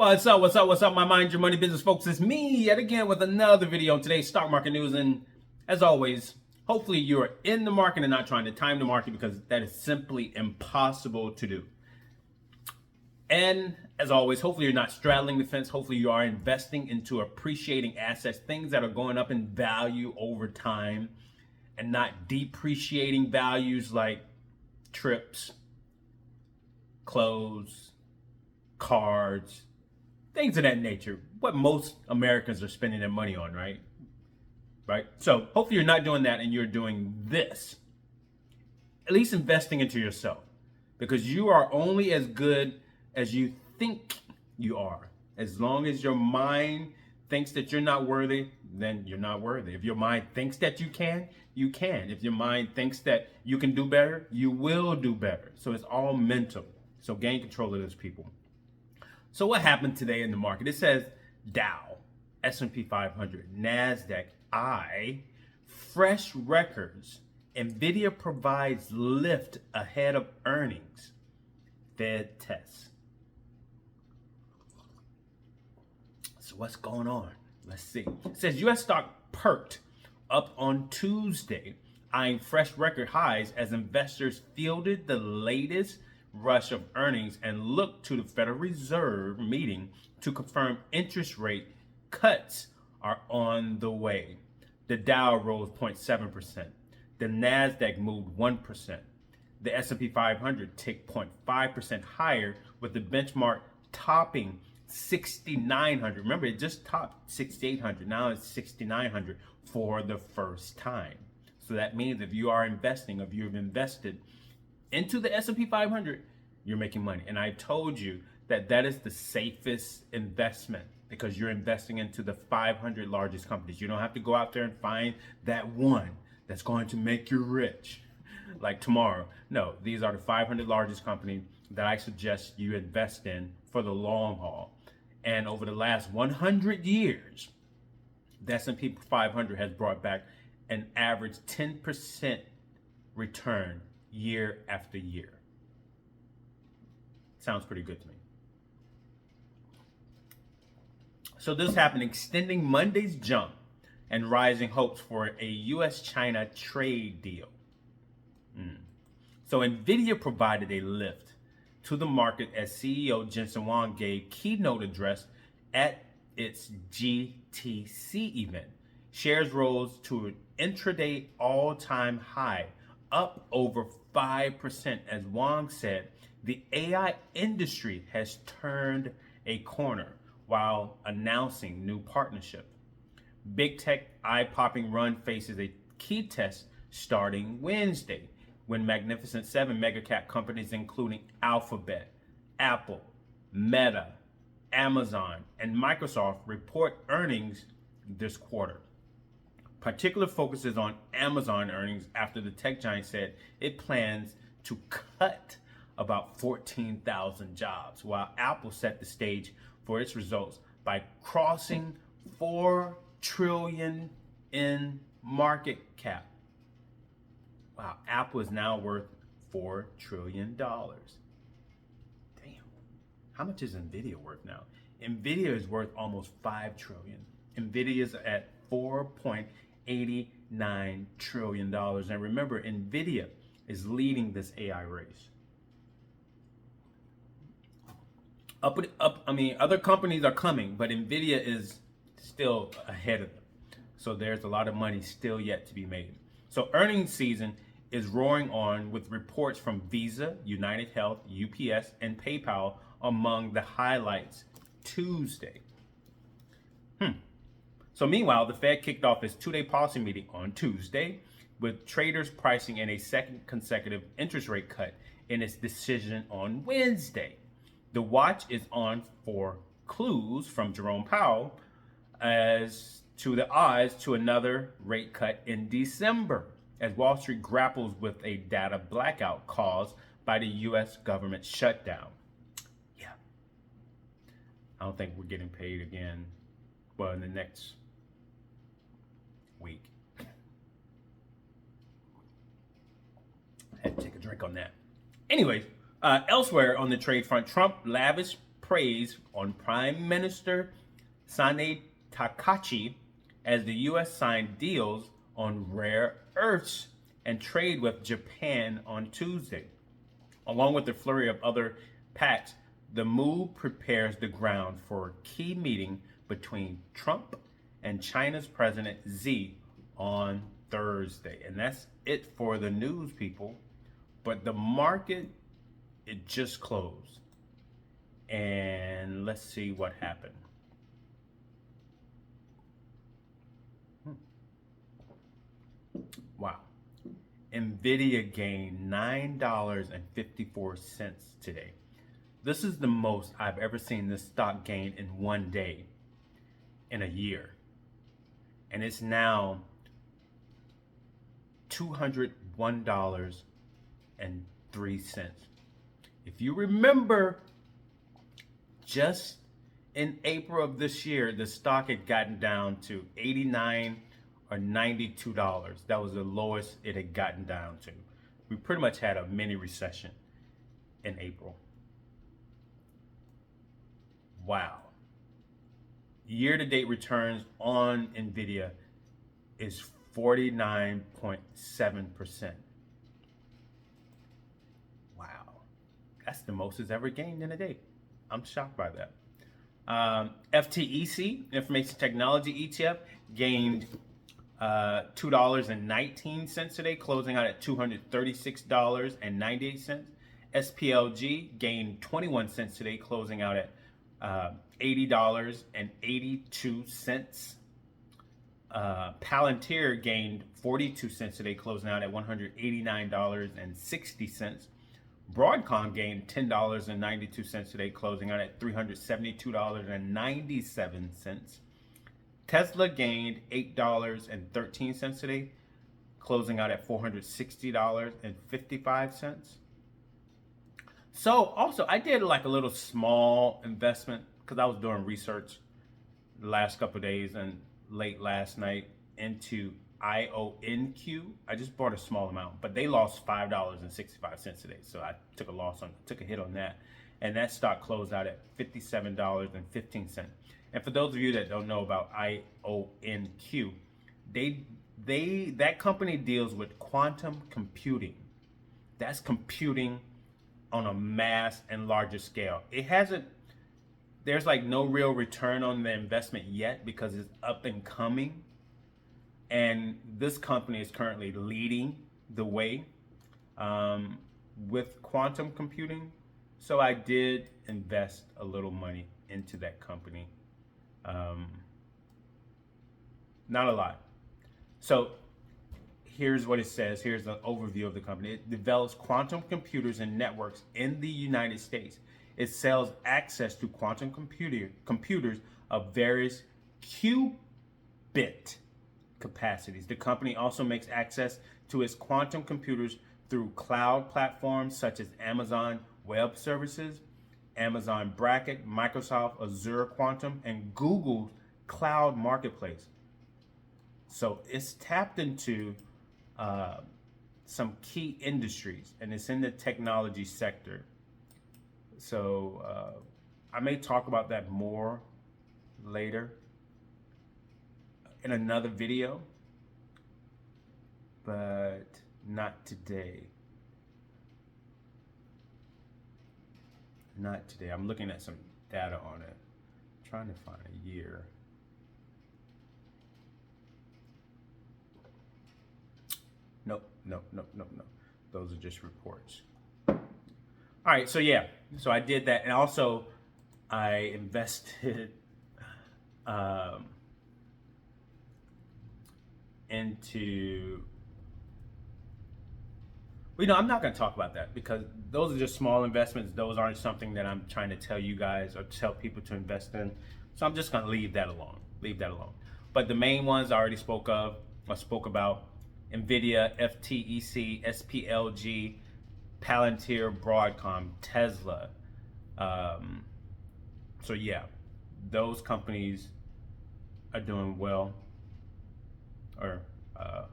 What's up? What's up? What's up, my Mind Your Money business folks? It's me yet again with another video on today's stock market news. And as always, hopefully you're in the market and not trying to time the market, because that is simply impossible to do. And as always, hopefully you're not straddling the fence. Hopefully you are investing into appreciating assets, things that are going up in value over time, and not depreciating values like trips, clothes, cards, things of that nature. What most Americans are spending their money on, right? So hopefully you're not doing that and you're doing this. At least investing into yourself, because you are only as good as you think you are. As long as your mind thinks that you're not worthy, then you're not worthy. If your mind thinks that you can, you can. If your mind thinks that you can do better, you will do better. So it's all mental. So gain control of this, people. So what happened today in the market? It says Dow, S&P 500, NASDAQ, fresh records. NVIDIA provides lift ahead of earnings. Fed tests. So what's going on? Let's see. It says U.S. stock perked up on Tuesday, eyeing fresh record highs as investors fielded the latest rush of earnings and looked to the Federal Reserve meeting to confirm interest rate cuts are on the way. The Dow rose 0.7%. The NASDAQ moved 1%. The S&P 500 ticked 0.5% higher, with the benchmark topping 6,900. Remember, it just topped 6,800. Now it's 6,900 for the first time. So that means if you are investing, if you've invested into the S&P 500, you're making money. And I told you that that is the safest investment, because you're investing into the 500 largest companies. You don't have to go out there and find that one that's going to make you rich like tomorrow. No, these are the 500 largest companies that I suggest you invest in for the long haul. And over the last 100 years, the S&P 500 has brought back an average 10% return year after year. Sounds pretty good to me. So this happened, extending Monday's jump and rising hopes for a U.S.-China trade deal. So NVIDIA provided a lift to the market as CEO Jensen Huang gave keynote address at its GTC event. Shares rose to an intraday all-time high, up over 5%, as Wang said the AI industry has turned a corner while announcing new partnership. Big tech eye-popping run faces a key test starting Wednesday, when Magnificent Seven mega-cap companies including Alphabet, Apple, Meta, Amazon, and Microsoft report earnings this quarter. Particular focus is on Amazon earnings after the tech giant said it plans to cut about 14,000 jobs, while Apple set the stage for its results by crossing $4 trillion in market cap. Wow, Apple is now worth $4 trillion. Damn. How much is NVIDIA worth now? NVIDIA is worth almost $5 trillion. NVIDIA is at $4.89 trillion. And remember, NVIDIA is leading this AI race. Other companies are coming, but NVIDIA is still ahead of them. So there's a lot of money still yet to be made. So earnings season is roaring on, with reports from Visa, United Health, UPS, and PayPal among the highlights Tuesday. So meanwhile, the Fed kicked off its two-day policy meeting on Tuesday, with traders pricing in a second consecutive interest rate cut in its decision on Wednesday. The watch is on for clues from Jerome Powell as to the odds to another rate cut in December, as Wall Street grapples with a data blackout caused by the U.S. government shutdown. Yeah. I don't think we're getting paid again, well, in the next week. I had to take a drink on that. Anyways, elsewhere on the trade front, Trump lavished praise on Prime Minister Sane Takachi as the U.S. signed deals on rare earths and trade with Japan on Tuesday. Along with the flurry of other pacts, the move prepares the ground for a key meeting between Trump and China's President Xi on Thursday. And that's it for the news, people. But the market, it just closed. And let's see what happened. Wow. NVIDIA gained $9.54 today. This is the most I've ever seen this stock gain in one day in a year. And it's now $201.03. If you remember, just in April of this year, the stock had gotten down to $89 or $92. That was the lowest it had gotten down to. We pretty much had a mini recession in April. Wow. Year-to-date returns on NVIDIA is 49.7%. Wow. That's the most it's ever gained in a day. I'm shocked by that. FTEC, Information Technology ETF, gained $2.19 today, closing out at $236.98. SPLG gained 21 cents today, closing out at $80.82. Palantir gained 42 cents today, closing out at $189.60. Broadcom gained $10.92 today, closing out at $372.97. Tesla gained $8.13 today, closing out at $460.55. So also, I did like a little small investment because I was doing research the last couple of days and late last night into IONQ. I just bought a small amount, but they lost $5.65 today. So I took a hit on that. And that stock closed out at $57.15. And for those of you that don't know about IONQ, that company deals with quantum computing. That's computing on a mass and larger scale. There's like no real return on the investment yet because it's up and coming. And this company is currently leading the way with quantum computing. So I did invest a little money into that company. Not a lot. So here's what it says. Here's an overview of the company. It develops quantum computers and networks in the United States. It sells access to quantum computers of various qubit capacities. The company also makes access to its quantum computers through cloud platforms such as Amazon Web Services, Amazon Bracket, Microsoft Azure Quantum, and Google's Cloud Marketplace. So it's tapped into some key industries, and it's in the technology sector. So I may talk about that more later in another video, but not today. Not today. I'm looking at some data on it. I'm trying to find a year. Nope. Those are just reports. All right, so yeah. So I did that, and also I invested into... Well, I'm not going to talk about that because those are just small investments. Those aren't something that I'm trying to tell you guys or tell people to invest in. So I'm just going to leave that alone. But the main ones I already spoke about: NVIDIA, FTEC, SPLG, Palantir, Broadcom, Tesla. So yeah, those companies are doing well. Or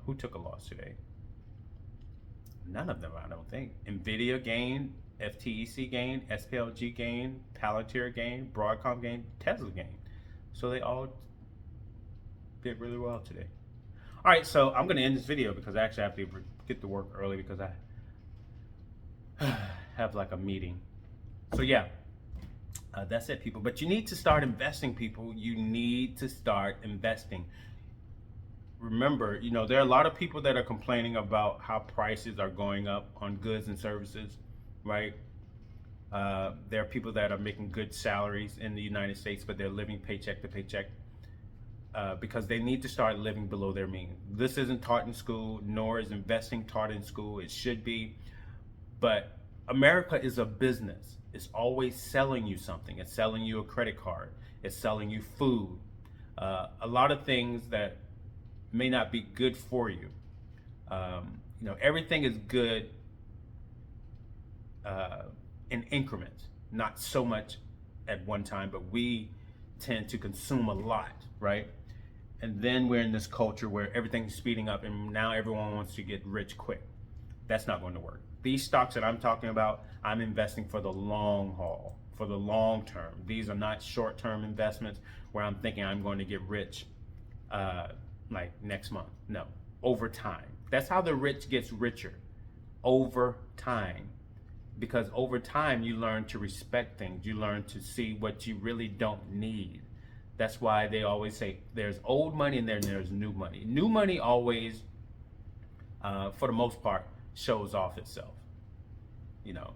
who took a loss today? None of them, I don't think. NVIDIA gained FTEC gained, SPLG gained, Palantir gained, Broadcom gained, Tesla gained. So they all did really well today. All right, so I'm going to end this video because I actually have to get to work early because I have like a meeting. So yeah, that's it, people. But you need to start investing, people. You need to start investing. Remember, you know, there are a lot of people that are complaining about how prices are going up on goods and services, right? There are people that are making good salaries in the United States, but they're living paycheck to paycheck because they need to start living below their means. This isn't taught in school, nor is investing taught in school. It should be, but America is a business. It's always selling you something. It's selling you a credit card. It's selling you food. A lot of things that may not be good for you. You know, everything is good in increments, not so much at one time, but we tend to consume a lot, right? And then we're in this culture where everything's speeding up and now everyone wants to get rich quick. That's not going to work. These stocks that I'm talking about, I'm investing for the long haul, for the long term. These are not short-term investments where I'm thinking I'm going to get rich like next month. No, over time. That's how the rich gets richer, over time. Because over time you learn to respect things. You learn to see what you really don't need. That's why they always say there's old money and then there's new money. New money always, for the most part, shows off itself. You know,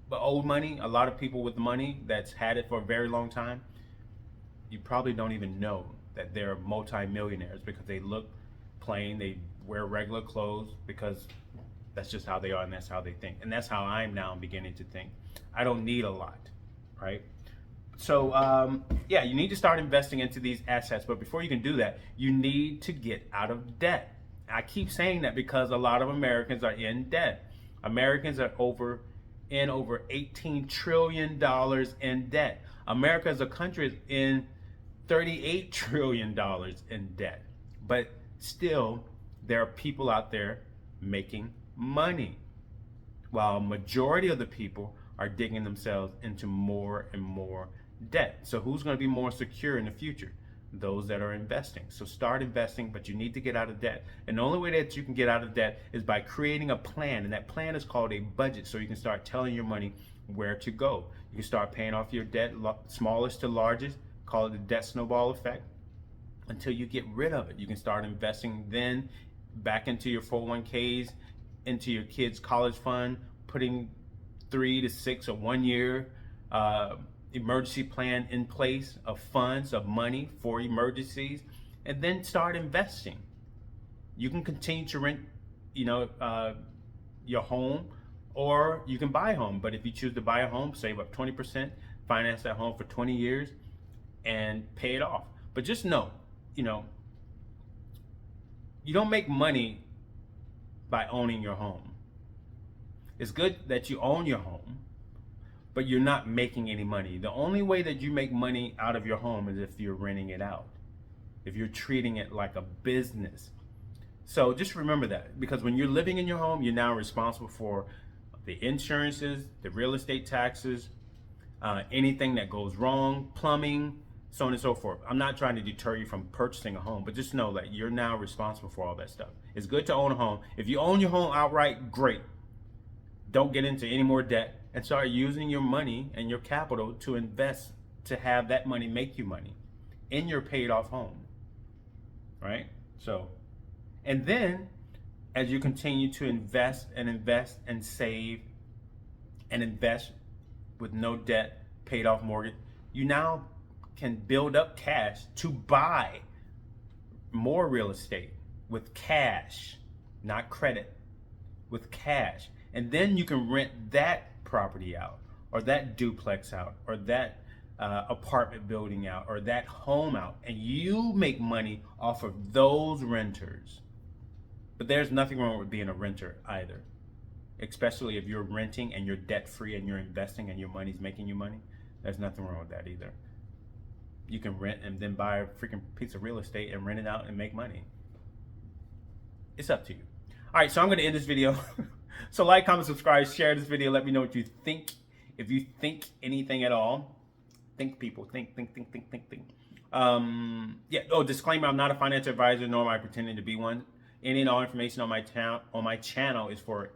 but old money, a lot of people with money that's had it for a very long time, you probably don't even know that they're multi-millionaires because they look plain, they wear regular clothes because that's just how they are and that's how they think. And that's how I'm now beginning to think. I don't need a lot, right? So yeah, you need to start investing into these assets. But before you can do that, you need to get out of debt. I keep saying that because a lot of Americans are in debt. Americans are over $18 trillion in debt. America as a country is in $38 trillion in debt. But still, there are people out there making money, while a majority of the people are digging themselves into more and more debt. So who's going to be more secure in the future? Those that are investing. So start investing, but you need to get out of debt. And the only way that you can get out of debt is by creating a plan. And that plan is called a budget. So you can start telling your money where to go. You can start paying off your debt, smallest to largest, call it the debt snowball effect, until you get rid of it. You can start investing then back into your 401ks, into your kids' college fund, putting 3 to 6 or 1 year emergency plan in place of funds, of money for emergencies, and then start investing. You can continue to rent, you know, your home, or you can buy a home. But if you choose to buy a home, save up 20%, finance that home for 20 years, and pay it off. But just know, you know, you don't make money by owning your home. It's good that you own your home, but you're not making any money. The only way that you make money out of your home is if you're renting it out, if you're treating it like a business. So just remember that, because when you're living in your home, you're now responsible for the insurances, the real estate taxes, anything that goes wrong, plumbing, so on and so forth. I'm not trying to deter you from purchasing a home, but just know that you're now responsible for all that stuff. It's good to own a home. If you own your home outright, great. Don't get into any more debt and start using your money and your capital to invest, to have that money make you money in your paid off home, right? So, and then as you continue to invest and save and invest with no debt, paid off mortgage, you now can build up cash to buy more real estate with cash, not credit, with cash. And then you can rent that property out, or that duplex out, or that apartment building out, or that home out, and you make money off of those renters. But there's nothing wrong with being a renter either, especially if you're renting and you're debt free and you're investing and your money's making you money. There's nothing wrong with that either. You can rent and then buy a freaking piece of real estate and rent it out and make money. It's up to you. All right, so I'm going to end this video. So like, comment, subscribe, share this video. Let me know what you think. If you think anything at all, think, people. Think. Yeah. Oh, disclaimer: I'm not a financial advisor, nor am I pretending to be one. Any and all information on my channel is for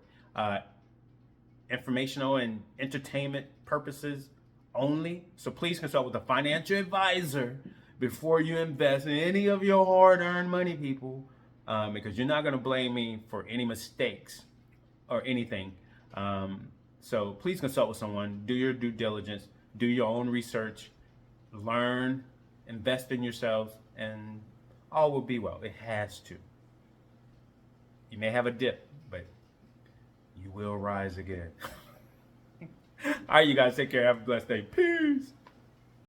informational and entertainment purposes only. So please consult with a financial advisor before you invest in any of your hard-earned money, people, because you're not going to blame me for any mistakes or anything. So please consult with someone. Do your due diligence. Do your own research. Learn. Invest in yourselves, and all will be well. It has to. You may have a dip, but you will rise again. All right, you guys, take care. Have a blessed day. Peace.